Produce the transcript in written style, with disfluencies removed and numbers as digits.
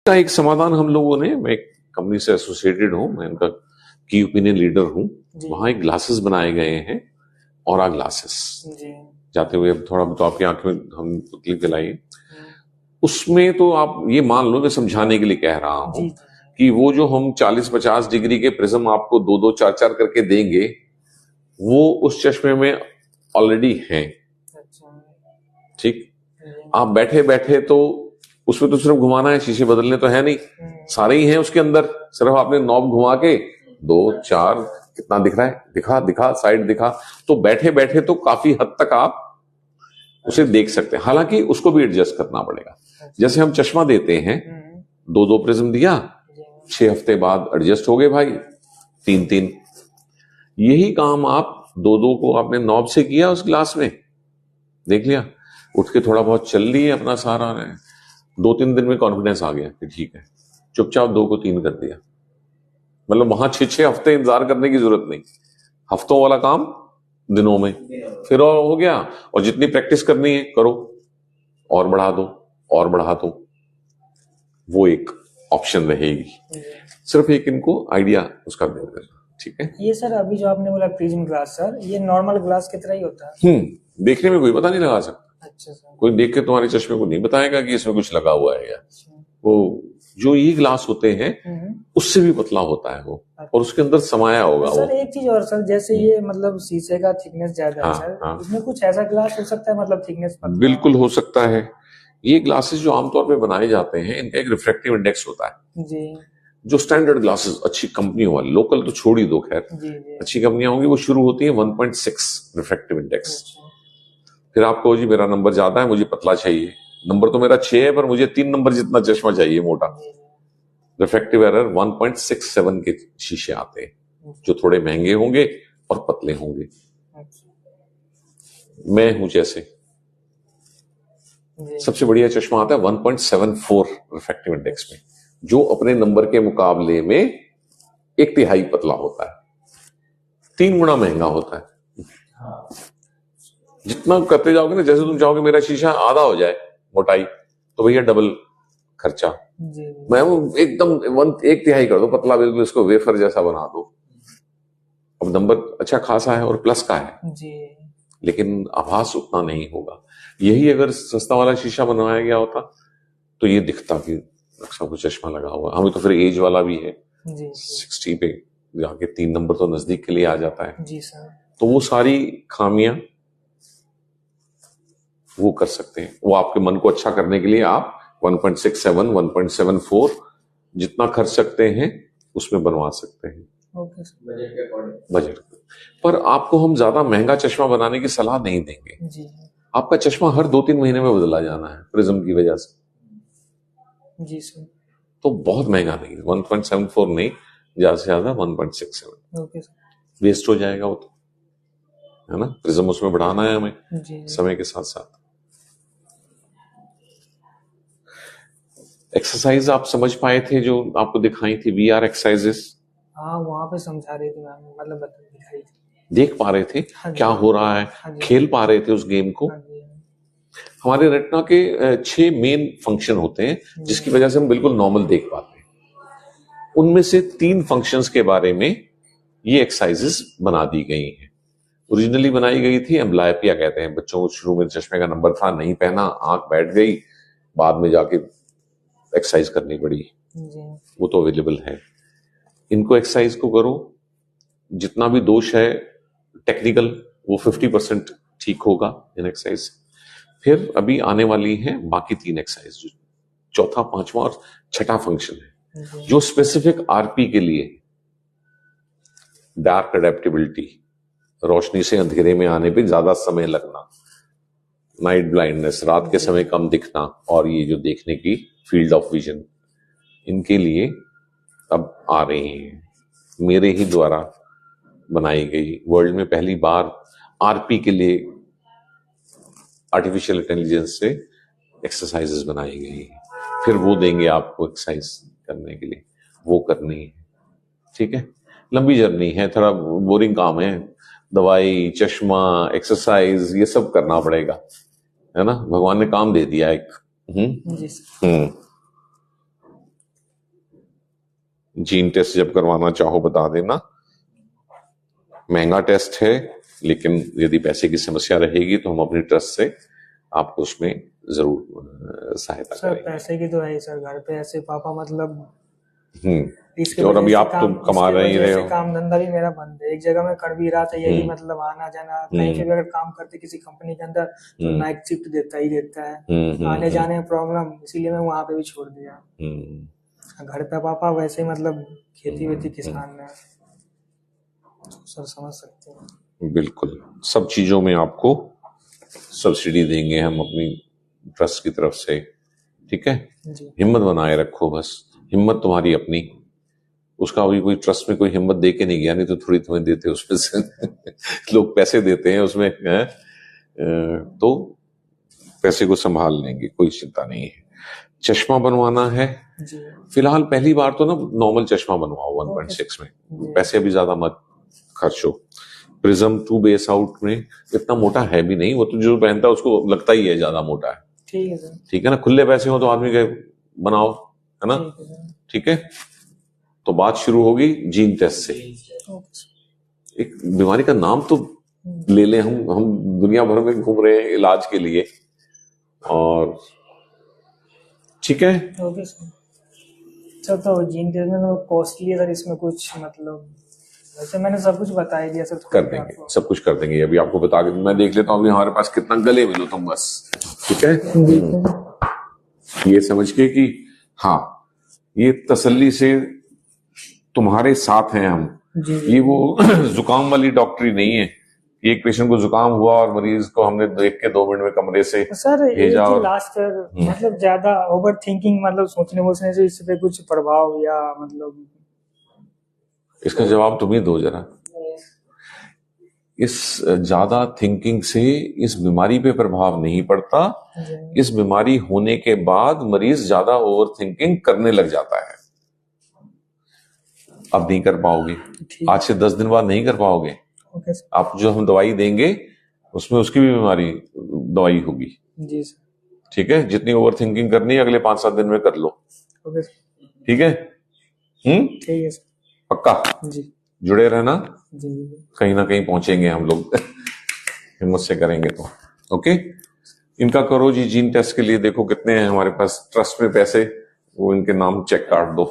का एक समाधान हम लोगों ने, मैं एक कंपनी से एसोसिएटेड हूँ, मैं इनका की ओपिनियन लीडर हूँ। वहां एक ग्लासेस बनाए गए हैं, ऑरा ग्लासेस। जाते हुए अब थोड़ा तो आपकी आंख में हम तकलीफ दिलाई, उसमें तो आप ये मान लो, मैं समझाने के लिए कह रहा हूँ कि वो जो हम 40-50 डिग्री के प्रिज्म आपको 2-2 4-4 करके देंगे, वो उस चश्मे में ऑलरेडी हैं। ठीक, आप बैठे बैठे तो उसमें तो सिर्फ घुमाना है, शीशे बदलने तो है नहीं, सारे ही हैं उसके अंदर, सिर्फ आपने नॉब घुमा के 2-4 कितना दिख रहा है, दिखा दिखा साइड दिखा, तो बैठे बैठे तो काफी हद तक आप उसे देख सकते हैं। हालांकि उसको भी एडजस्ट करना पड़ेगा। जैसे हम चश्मा देते हैं, 2-2 प्रिज्म दिया, 6 हफ्ते बाद एडजस्ट हो गए भाई, 3-3। यही काम आप 2-2 को आपने नॉब से किया, उस ग्लास में देख लिया, उठ के थोड़ा बहुत चल लिए अपना सारा, 2-3 दिन में कॉन्फिडेंस आ गया कि ठीक है, चुपचाप 2 को 3 कर दिया। मतलब वहां 6-6 हफ्ते इंतजार करने की जरूरत नहीं, हफ्तों वाला काम दिनों में फिर और हो गया। और जितनी प्रैक्टिस करनी है करो, और बढ़ा दो और बढ़ा दो, वो एक ऑप्शन रहेगी। सिर्फ एक इनको आइडिया उसका दे देना, ठीक है। ये सर अभी जो आपने बोला प्रिज्म ग्लास, सर ये नॉर्मल ग्लास की तरह ही होता है? देखने में कोई पता नहीं लगा सकता। अच्छा सर। कोई देख के तुम्हारे चश्मे को नहीं बताएगा कि इसमें कुछ लगा हुआ है या। वो जो ये ग्लास होते हैं उससे भी पतला होता है वो, और उसके अंदर समाया होगा सर वो। एक चीज और सर, जैसे ये मतलब शीशे का थिकनेस ज्यादा है सर, इसमें कुछ ऐसा ग्लास हो सकता है मतलब थिकनेस? बिल्कुल हो सकता है। ये ग्लासेस जो आमतौर पे बनाए जाते हैं, इनका एक रिफ्रैक्टिव इंडेक्स होता है जी। जो स्टैंडर्ड ग्लासेस अच्छी कंपनियों वाले, लोकल तो छोड़ ही दो, खैर अच्छी कंपनियां होंगी, वो शुरू होती है 1.6 रिफ्रैक्टिव इंडेक्स। फिर आपको जी मेरा नंबर ज्यादा है, मुझे पतला चाहिए, नंबर तो मेरा 6 है पर मुझे 3 नंबर जितना चश्मा चाहिए मोटा। रिफ्रैक्टिव एरर 1.67 के शीशे आते हैं जो थोड़े महंगे होंगे और पतले होंगे। मैं हूं जैसे, सबसे बढ़िया चश्मा आता है 1.74 रिफ्रैक्टिव इंडेक्स में, जो अपने नंबर के मुकाबले में 1/3 पतला होता है, 3 गुना महंगा होता है। जितना करते जाओगे ना, जैसे तुम चाहोगे मेरा शीशा आधा हो जाए मोटाई, तो भैया डबल खर्चा। मैं वो एकदम 1/3 कर दो पतला, बिल्कुल इसको वेफर जैसा बना दो। अब नंबर अच्छा खासा है और प्लस का है जी, लेकिन आभास उतना नहीं होगा। यही अगर सस्ता वाला शीशा बनवाया गया होता तो ये दिखता कि नक्शा को चश्मा लगा हुआ। हमें तो फिर एज वाला भी है जी, 60 पे जाके 3 नंबर तो नजदीक के लिए आ जाता है जी सर। तो वो सारी खामियां वो कर सकते हैं। वो आपके मन को अच्छा करने के लिए आप 1.67, 1.74 जितना खर्च सकते हैं उसमें बनवा सकते हैं, बजट। पर आपको हम ज्यादा महंगा चश्मा बनाने की सलाह नहीं देंगे जी। आपका चश्मा हर 2-3 महीने में बदला जाना है प्रिज्म की वजह से जी सर। तो बहुत महंगा नहीं, 1.74 नहीं, ज्यादा से ज्यादा 1.67 वेस्ट हो जाएगा वो तो, है ना। प्रिज्म उसमें बढ़ाना है हमें जी, समय के साथ साथ। एक्सरसाइज आप समझ पाए थे जो आपको दिखाई थी, VR एक्सरसाइजेस? हाँ, वहां पे समझा रही थी मैम, मतलब दिखाई थी, देख पा रहे थे क्या हो रहा है, खेल पा रहे थे उस गेम को। हमारे रेटिना के 6 मेन फंक्शन होते हैं जिसकी वजह से हम बिल्कुल नॉर्मल देख पाते हैं। उनमें से 3 फंक्शंस के बारे में ये एक्सरसाइजेस बना दी गई हैं। ओरिजिनली बनाई गई थी एम्ब्लायोपिया कहते हैं, बच्चों को शुरू में चश्मे का नंबर था, नहीं पहना, आंख बैठ गई, बाद में जाके एक्सरसाइज करनी पड़ी, वो तो अवेलेबल है। इनको एक्सरसाइज को करो, जितना भी दोष है टेक्निकल वो 50% ठीक होगा इन एक्सरसाइज। फिर अभी आने वाली है बाकी 3 एक्सरसाइज, जो चौथा, पांचवा और छठा फंक्शन है, जो स्पेसिफिक आरपी के लिए, डार्क अडेप्टेबिलिटी, रोशनी से अंधेरे में आने पे ज्यादा समय लगना, नाइट ब्लाइंडनेस, रात के समय कम दिखना, और ये जो देखने की फील्ड ऑफ विजन, इनके लिए अब आ रही हैं मेरे ही द्वारा बनाई गई, वर्ल्ड में पहली बार आरपी के लिए आर्टिफिशियल इंटेलिजेंस से एक्सरसाइजेस बनाई गई हैं। फिर वो देंगे आपको एक्सरसाइज करने के लिए, वो करनी है, ठीक है। लंबी जर्नी है, थोड़ा बोरिंग काम है, दवाई, चश्मा, एक्सरसाइज, ये सब करना पड़ेगा, है ना। भगवान ने काम दे दिया एक। जीन टेस्ट जब करवाना चाहो बता देना। महंगा टेस्ट है, लेकिन यदि पैसे की समस्या रहेगी तो हम अपनी ट्रस्ट से आपको उसमें जरूर सहायता सर करेंगे। पैसे की तो है ही सर, घर पे ऐसे पापा मतलब और अभी आप तो कमा रहे ही रहे हो। काम धंधा भी मेरा बंद है, एक जगह में कर भी रहा था यही, मतलब आना जाना कहीं पे भी अगर काम करते किसी कंपनी के अंदर तो नाइट शिफ्ट देता ही देता है, आने जाने में प्रॉब्लम, इसीलिए मैं वहां पे भी छोड़ दिया। घर पे पापा वैसे ही मतलब खेती वेती किसान में, सर समझ सकते हैं। बिल्कुल, सब चीजों में आपको सब्सिडी देंगे हम अपनी ट्रस्ट की तरफ से, ठीक है। हिम्मत बनाए रखो, बस हिम्मत तुम्हारी अपनी, उसका भी कोई ट्रस्ट में कोई हिम्मत दे के नहीं गया, नहीं तो थोड़ी तुम्हें देते उसमें से लोग पैसे देते हैं उसमें है, तो पैसे को संभाल लेंगे, कोई चिंता नहीं है। चश्मा बनवाना है फिलहाल, पहली बार तो ना नॉर्मल चश्मा बनवाओ 1.6 में, पैसे अभी ज्यादा मत खर्च हो। प्रिज्म 2 बेस आउट में इतना मोटा है भी नहीं, वो तो जो पहनता है उसको लगता ही है ज्यादा मोटा है, ठीक है सर, ठीक है ना। खुले पैसे हो तो आदमी के बनाओ, है ना, ठीक है। तो बात शुरू होगी जीन टेस्ट से। एक बीमारी का नाम तो ले लें, हम दुनिया भर में घूम रहे हैं इलाज के लिए, और ठीक है। ओके सर, तो जीन टेस्ट में कॉस्टली है सर, इसमें कुछ मतलब वैसे मैंने सब कुछ बता ही दिया सर। कर देंगे, सब कुछ कर देंगे। अभी आपको बता के मैं देख लेता हूँ अभी हमारे पास कितना, गले मिलो तुम बस, ठीक है। ये समझ के कि हाँ ये तसल्ली से तुम्हारे साथ हैं हम, ये वो जुकाम वाली डॉक्टरी नहीं है। एक पेशेंट को जुकाम हुआ और मरीज को हमने देख के 2 मिनट में कमरे से सर भेजा, और लास्ट मतलब ज्यादा ओवर थिंकिंग, मतलब सोचने वोचने से इस पे कुछ प्रभाव या मतलब, इसका जवाब तुम ही दो जरा। इस ज्यादा थिंकिंग से इस बीमारी पे प्रभाव नहीं पड़ता। इस बीमारी होने के बाद मरीज ज्यादा ओवर थिंकिंग करने लग जाता है। अब नहीं कर पाओगे, आज से 10 दिन बाद नहीं कर पाओगे। आप जो हम दवाई देंगे उसमें उसकी भी बीमारी दवाई होगी, जी सर, ठीक है। जितनी ओवर थिंकिंग करनी है अगले 5-7 दिन में कर लो, ठीक है। ठीक है सर, पक्का जी, जुड़े रहना, जी, कहीं ना कहीं पहुंचेंगे हम लोग हिम्मत से करेंगे तो, ओके। इनका करो जी जीन टेस्ट के लिए, देखो कितने हैं हमारे पास ट्रस्ट में पैसे, वो इनके नाम चेक काट दो